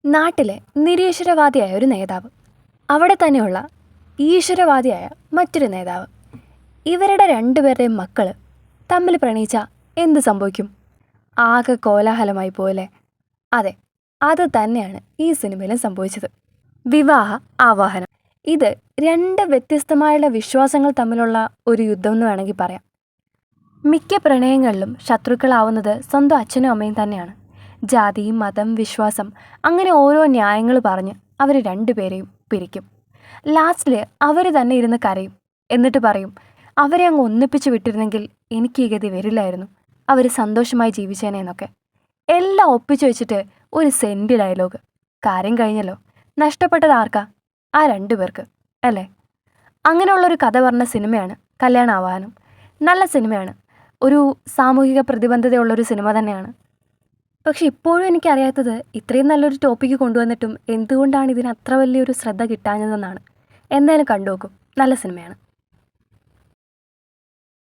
നാട്ടിലെ നിരീശ്വരവാദിയായ ഒരു നേതാവ്, അവിടെ തന്നെയുള്ള ഈശ്വരവാദിയായ മറ്റൊരു നേതാവ്, ഇവരുടെ രണ്ടുപേരുടെയും മക്കൾ തമ്മിൽ പ്രണയിച്ചാൽ എന്ത് സംഭവിക്കും? ആകെ കോലാഹലമായി പോലെ. അതെ, അത് തന്നെയാണ് ഈ സിനിമയിലും സംഭവിച്ചത്. വിവാഹ ആവാഹനം. ഇത് രണ്ട് വ്യത്യസ്തമായുള്ള വിശ്വാസങ്ങൾ തമ്മിലുള്ള ഒരു യുദ്ധം എന്ന് വേണമെങ്കിൽ പറയാം. മിക്ക പ്രണയങ്ങളിലും ശത്രുക്കളാവുന്നത് സ്വന്തം അച്ഛനും അമ്മയും തന്നെയാണ്. ജാതി, മതം, വിശ്വാസം അങ്ങനെ ഓരോ ന്യായങ്ങൾ പറഞ്ഞ് അവർ രണ്ടുപേരെയും പിരിക്കും. ലാസ്റ്റിൽ അവർ തന്നെ ഇരുന്ന് കരയും. എന്നിട്ട് പറയും, അവരെ അങ്ങ് ഒന്നിപ്പിച്ച് വിട്ടിരുന്നെങ്കിൽ എനിക്ക് ഈ ഗതി വരില്ലായിരുന്നു, അവർ സന്തോഷമായി ജീവിച്ചേനേന്നൊക്കെ. എല്ലാം ഒപ്പിച്ചു വെച്ചിട്ട് ഒരു സെൻറ്റ് ഡയലോഗ്. കാര്യം കഴിഞ്ഞല്ലോ. നഷ്ടപ്പെട്ടത് ആർക്കാ? ആ രണ്ടുപേർക്ക് അല്ലേ? അങ്ങനെയുള്ളൊരു കഥ പറഞ്ഞ സിനിമയാണ് കല്യാണാവാഹനം. നല്ല സിനിമയാണ്. ഒരു സാമൂഹിക പ്രതിബദ്ധതയുള്ളൊരു സിനിമ തന്നെയാണ്. പക്ഷെ ഇപ്പോഴും എനിക്കറിയാത്തത്, ഇത്രയും നല്ലൊരു ടോപ്പിക്ക് കൊണ്ടുവന്നിട്ടും എന്തുകൊണ്ടാണ് ഇതിന് അത്ര വലിയൊരു ശ്രദ്ധ കിട്ടാഞ്ഞതെന്നാണ്. എന്തായാലും കണ്ടു നോക്കും. നല്ല സിനിമയാണ്.